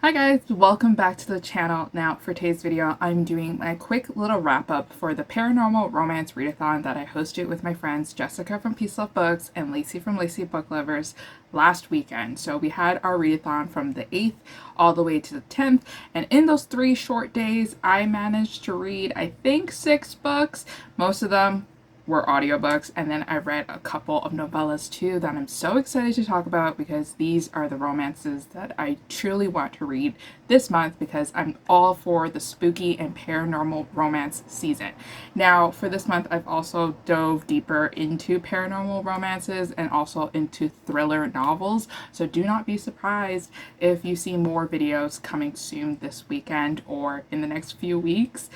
Hi guys, welcome back to the channel. Now for today's video, I'm doing my quick little wrap up for the Paranormal Romance Readathon that I hosted with my friends Jessica from Peace Love Books and Lacey from Lacey Book Lovers last weekend. So we had our readathon from the 8th all the way to the 10th, and in those 3 short days, I managed to read, I think, 6 books. Most of them were audiobooks, and then I read a couple of novellas too that I'm so excited to talk about because these are the romances that I truly want to read this month because I'm all for the spooky and paranormal romance season. Now for this month, I've also dove deeper into paranormal romances and also into thriller novels, so do not be surprised if you see more videos coming soon this weekend or in the next few weeks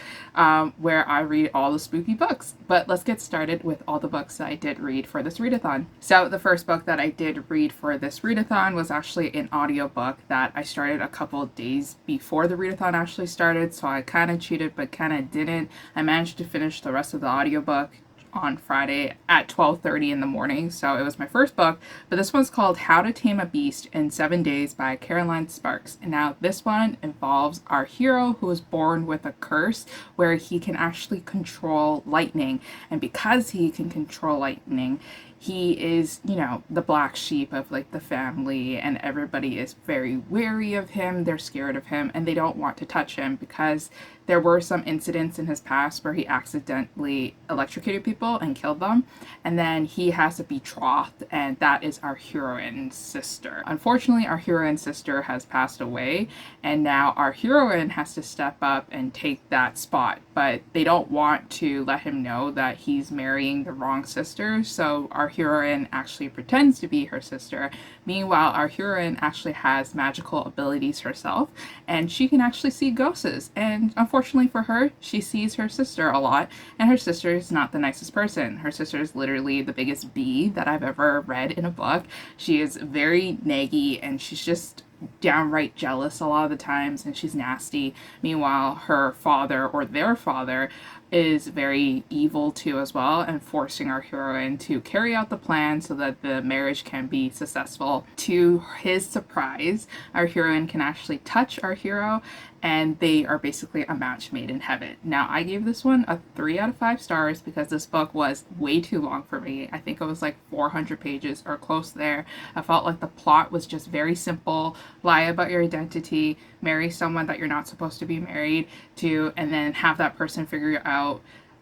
where I read all the spooky books. But let's get started with all the books that I did read for this readathon. So the first book that I did read for this readathon was actually an audiobook that I started a couple of days before the readathon actually started, so I kind of cheated but kind of didn't. I managed to finish the rest of the audiobook on Friday at 12:30 in the morning, so it was my first book. But this one's called How to Tame a Beast in 7 Days by Caroline Sparks. And now this one involves our hero who was born with a curse where he can actually control lightning, and because he can control lightning, he is, you know, the black sheep of like the family, and everybody is very wary of him. They're scared of him and they don't want to touch him because there were some incidents in his past where he accidentally electrocuted people and killed them, and then he has a betrothed, and that is our heroine's sister. Unfortunately, our heroine's sister has passed away, and now our heroine has to step up and take that spot, but they don't want to let him know that he's marrying the wrong sister, so our heroine actually pretends to be her sister. Meanwhile, our heroine actually has magical abilities herself, and she can actually see ghosts, and unfortunately for her, she sees her sister a lot, and her sister is not the nicest person. Her sister is literally the biggest bee that I've ever read in a book. She is very naggy, and she's just downright jealous a lot of the times, and she's nasty. Meanwhile, her father, or their father, is very evil too as well, and forcing our heroine to carry out the plan so that the marriage can be successful. To his surprise, our heroine can actually touch our hero, and they are basically a match made in heaven. Now, I gave this one a 3 out of 5 stars because this book was way too long for me. I think it was like 400 pages or close there. I felt like the plot was just very simple. Lie about your identity, marry someone that you're not supposed to be married to, and then have that person figure out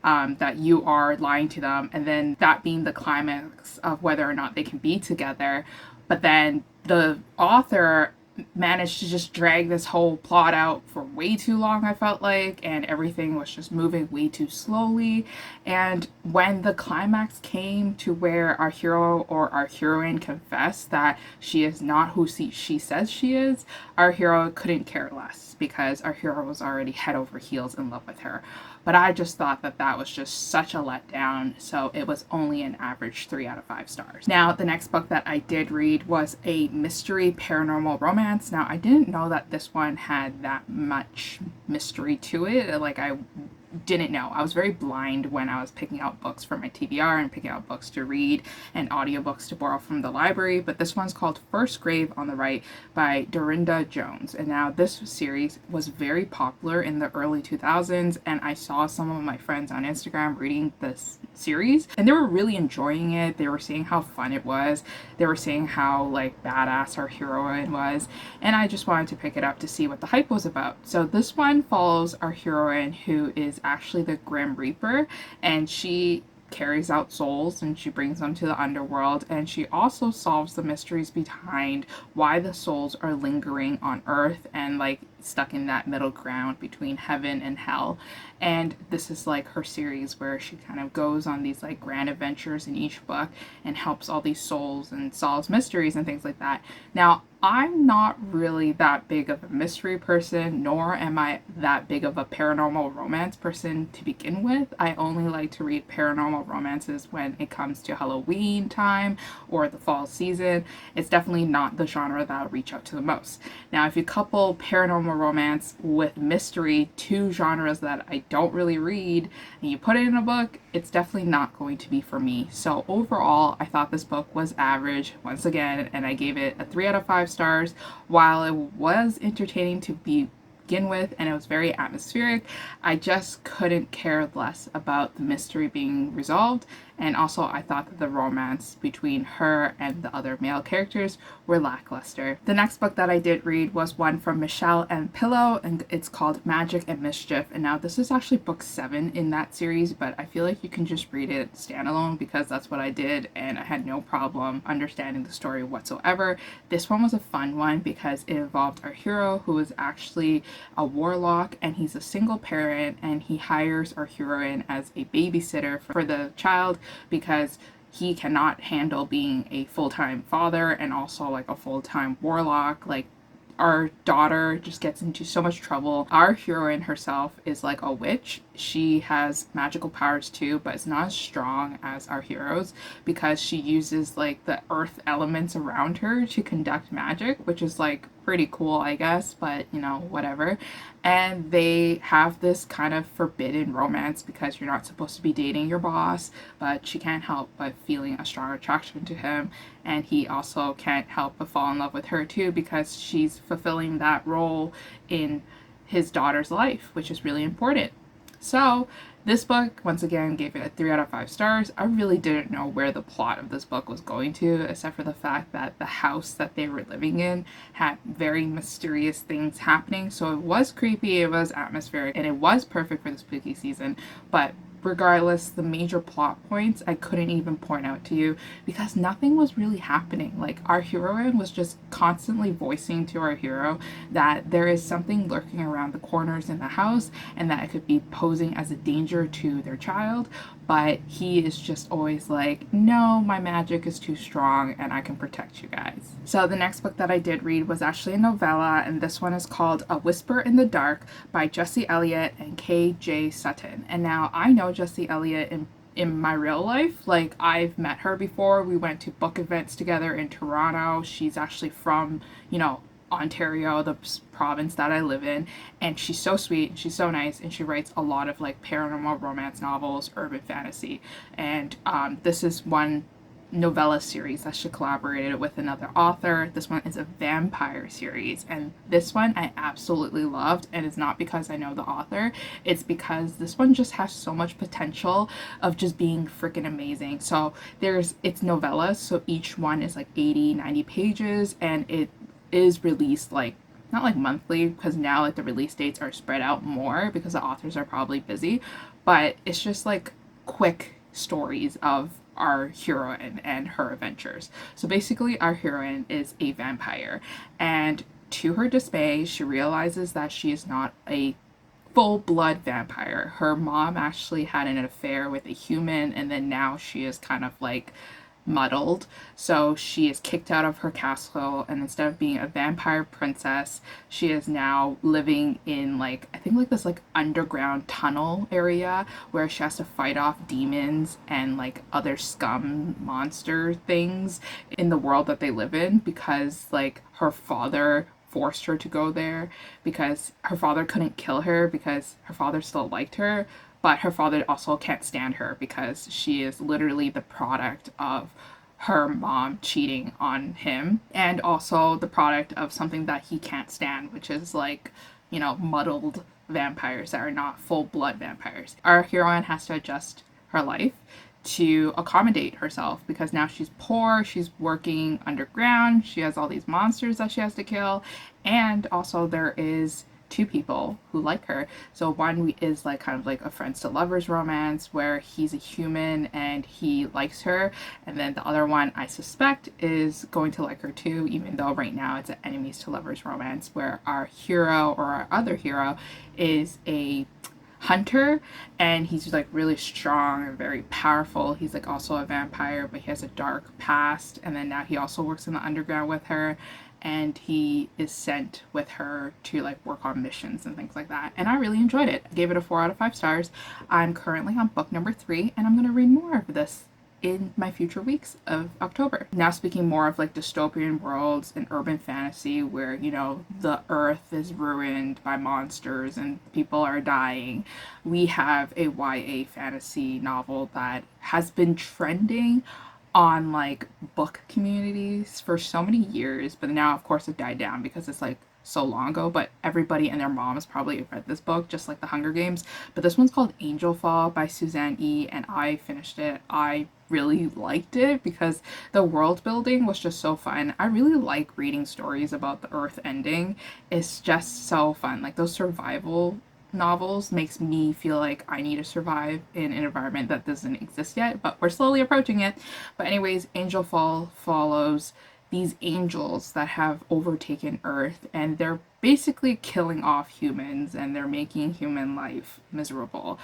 that you are lying to them, and then that being the climax of whether or not they can be together. But then the author managed to just drag this whole plot out for way too long, I felt like, and everything was just moving way too slowly. And when the climax came to where our hero or our heroine confessed that she is not who she says she is, our hero couldn't care less because our hero was already head over heels in love with her. But I just thought that that was just such a letdown, so it was only an average 3 out of 5 stars. Now, the next book that I did read was a mystery paranormal romance. Now, I didn't know that this one had that much mystery to it. Like, I didn't know. I was very blind when I was picking out books for my TBR and picking out books to read and audiobooks to borrow from the library, but this one's called First Grave on the Right by Dorinda Jones. And now this series was very popular in the early 2000s, and I saw some of my friends on Instagram reading this series and they were really enjoying it. They were saying how fun it was. They were saying how like badass our heroine was, and I just wanted to pick it up to see what the hype was about. So this one follows our heroine, who is actually the Grim Reaper, and she carries out souls and she brings them to the underworld, and she also solves the mysteries behind why the souls are lingering on Earth and like stuck in that middle ground between heaven and hell. And this is like her series where she kind of goes on these like grand adventures in each book and helps all these souls and solves mysteries and things like that. Now, I'm not really that big of a mystery person, nor am I that big of a paranormal romance person to begin with. I only like to read paranormal romances when it comes to Halloween time or the fall season. It's definitely not the genre that I'll reach out to the most. Now, if you couple paranormal romance with mystery, two genres that I don't really read, and you put it in a book, it's definitely not going to be for me. So overall, I thought this book was average once again, and I gave it a 3 out of 5 stars. While it was entertaining to begin with and it was very atmospheric, I just couldn't care less about the mystery being resolved. And also, I thought that the romance between her and the other male characters were lackluster. The next book that I did read was one from Michelle and Pillow, and it's called Magic and Mischief. And now this is actually book 7 in that series, but I feel like you can just read it standalone because that's what I did, and I had no problem understanding the story whatsoever. This one was a fun one because it involved our hero, who is actually a warlock, and he's a single parent, and he hires our heroine as a babysitter for the child because he cannot handle being a full-time father and also like a full-time warlock. Like, our daughter just gets into so much trouble. Our heroine herself is like a witch. She has magical powers too, but it's not as strong as our heroes because she uses like the earth elements around her to conduct magic, which is like pretty cool, I guess, but you know, whatever. And they have this kind of forbidden romance because you're not supposed to be dating your boss, but she can't help but feeling a strong attraction to him, and he also can't help but fall in love with her too because she's fulfilling that role in his daughter's life, which is really important. So this book, once again, gave it a 3 out of 5 stars. I really didn't know where the plot of this book was going to, except for the fact that the house that they were living in had very mysterious things happening. So it was creepy, it was atmospheric, and it was perfect for the spooky season. But regardless, the major plot points I couldn't even point out to you because nothing was really happening. Like, our heroine was just constantly voicing to our hero that there is something lurking around the corners in the house and that it could be posing as a danger to their child, but he is just always like, no, my magic is too strong and I can protect you guys. So the next book that I did read was actually a novella, and this one is called A Whisper in the Dark by Jesse Elliott and K.J. Sutton. And now I know Jesse Elliott in my real life. Like, I've met her before. We went to book events together in Toronto. She's actually from, you know, Ontario, the province that I live in, and she's so sweet, she's so nice, and she writes a lot of like paranormal romance novels, urban fantasy, and this is one novella series that she collaborated with another author. This one is a vampire series, and this one I absolutely loved, and it's not because I know the author, it's because this one just has so much potential of just being freaking amazing. So it's novellas, so each one is like 80-90 pages, and it is released like not like monthly because now like the release dates are spread out more because the authors are probably busy, but it's just like quick stories of our heroine and her adventures. So basically, our heroine is a vampire, and to her dismay, she realizes that she is not a full-blood vampire. Her mom actually had an affair with a human, and then now she is kind of like muddled. So she is kicked out of her castle, and instead of being a vampire princess, she is now living in like, I think like this like underground tunnel area where she has to fight off demons and like other scum monster things in the world that they live in because like her father forced her to go there because her father couldn't kill her because her father still liked her, but her father also can't stand her because she is literally the product of her mom cheating on him, and also the product of something that he can't stand, which is like, you know, muddled vampires that are not full-blood vampires. Our heroine has to adjust her life to accommodate herself because now she's poor, she's working underground, she has all these monsters that she has to kill, and also there is 2 people who like her. So one is like kind of like a friends to lovers romance where he's a human and he likes her, and then the other one I suspect is going to like her too, even though right now it's an enemies to lovers romance where our hero or our other hero is a hunter and he's like really strong and very powerful. He's like also a vampire, but he has a dark past, and then now he also works in the underground with her, and he is sent with her to like work on missions and things like that. And I really enjoyed it. I gave it a 4 out of 5 stars. I'm currently on book number 3, and I'm going to read more of this in my future weeks of October. Now speaking more of like dystopian worlds and urban fantasy where, you know, the earth is ruined by monsters and people are dying, we have a YA fantasy novel that has been trending on like book communities for so many years, but now of course it died down because it's like so long ago, but everybody and their mom has probably read this book, just like The Hunger Games. But this one's called Angel Fall by Suzanne E, and I finished it. I really liked it because the world building was just so fun. I really like reading stories about the earth ending. It's just so fun. Like those survival novels makes me feel like I need to survive in an environment that doesn't exist yet, but we're slowly approaching it. But anyways, Angel Fall follows these angels that have overtaken Earth, and they're basically killing off humans and they're making human life miserable.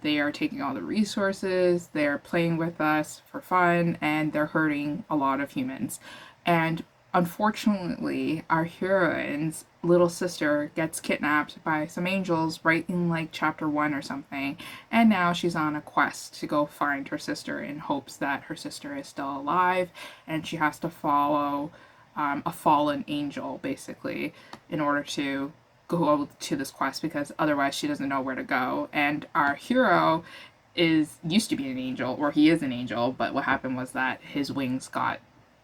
They are taking all the resources, they're playing with us for fun, and they're hurting a lot of humans. And unfortunately, our heroine's little sister gets kidnapped by some angels right in like chapter 1 or something, and now she's on a quest to go find her sister in hopes that her sister is still alive, and she has to follow a fallen angel basically in order to go to this quest because otherwise she doesn't know where to go. And our hero is used to be an angel, or he is an angel, but what happened was that his wings got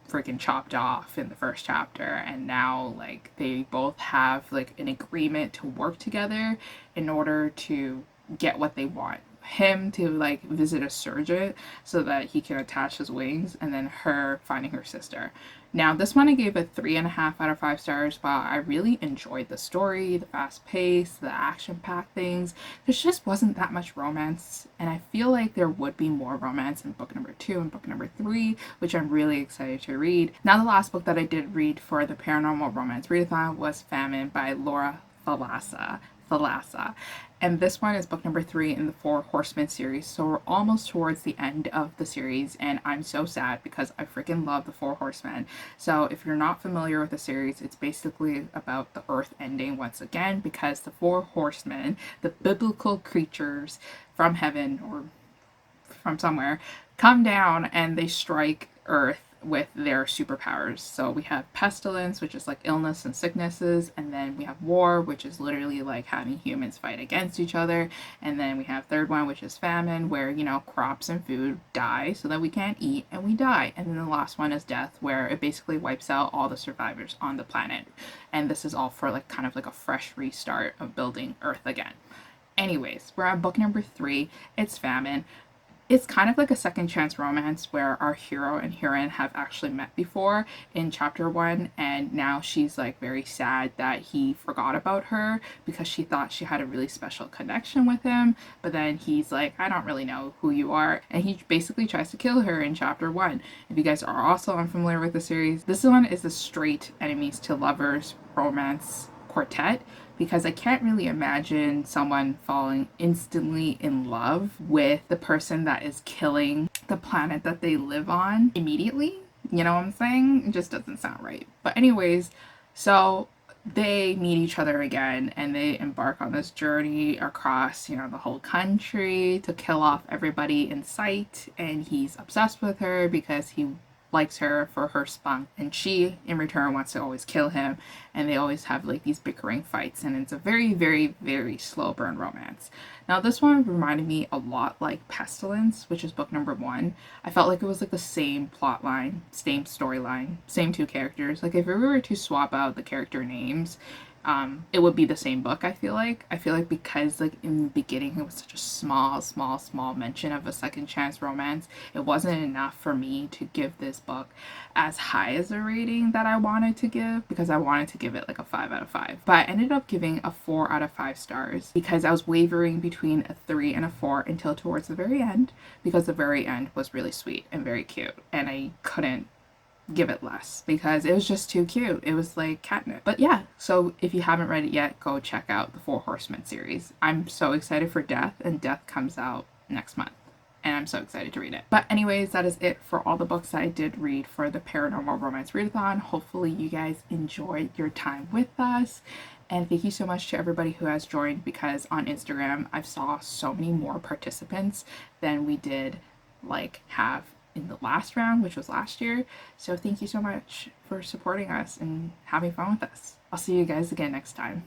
freaking chopped off in the first chapter, and now like they both have like an agreement to work together in order to get what they want. Him to like visit a surgeon so that he can attach his wings, and then her finding her sister. Now this one I gave a 3.5 out of 5 stars, but I really enjoyed the story, the fast pace, the action-packed things. There just wasn't that much romance, and I feel like there would be more romance in book number 2 and book number 3, which I'm really excited to read. Now the last book that I did read for the Paranormal Romance Readathon was Famine by Laura Thalassa. And this one is book number 3 in the Four Horsemen series, so we're almost towards the end of the series, and I'm so sad because I freaking love the Four Horsemen. So if you're not familiar with the series, it's basically about the earth ending once again because the Four Horsemen, the biblical creatures from heaven or from somewhere, come down and they strike earth with their superpowers. So we have pestilence, which is like illness and sicknesses, and then we have war, which is literally like having humans fight against each other, and then we have third one, which is famine, where, you know, crops and food die so that we can't eat and we die. And then the last one is death, where it basically wipes out all the survivors on the planet, and this is all for like kind of like a fresh restart of building earth again. Anyways, we're at book number 3. It's Famine. It's kind of like a second chance romance where our hero and heroine have actually met before in chapter 1, and now she's like very sad that he forgot about her because she thought she had a really special connection with him, but then he's like, I don't really know who you are, and he basically tries to kill her in chapter 1. If you guys are also unfamiliar with the series, this one is the straight enemies to lovers romance quartet, because I can't really imagine someone falling instantly in love with the person that is killing the planet that they live on immediately. You know what I'm saying? It just doesn't sound right. But anyways, so they meet each other again and they embark on this journey across, you know, the whole country to kill off everybody in sight, and he's obsessed with her because he likes her for her spunk, and she in return wants to always kill him, and they always have like these bickering fights, and it's a very, very, very slow burn romance. Now this one reminded me a lot like Pestilence, which is book number 1. I felt like it was like the same plot line, same storyline, same 2 characters. Like if we were to swap out the character names, it would be the same book. I feel like because like in the beginning it was such a small mention of a second chance romance, it wasn't enough for me to give this book as high as a rating that I wanted to give, because I wanted to give it like a 5 out of 5, but I ended up giving a 4 out of 5 stars because I was wavering between a 3 and a 4 until towards the very end, because the very end was really sweet and very cute, and I couldn't give it less because it was just too cute. It was like catnip. But yeah, so if you haven't read it yet, go check out the Four Horsemen series. I'm so excited for Death, and Death comes out next month, and I'm so excited to read it. But anyways, that is it for all the books that I did read for the Paranormal Romance Readathon. Hopefully you guys enjoyed your time with us, and thank you so much to everybody who has joined, because on Instagram I've saw so many more participants than we did have in the last round, which was last year. So thank you so much for supporting us and having fun with us. I'll see you guys again next time.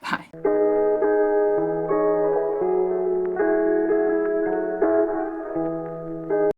Bye.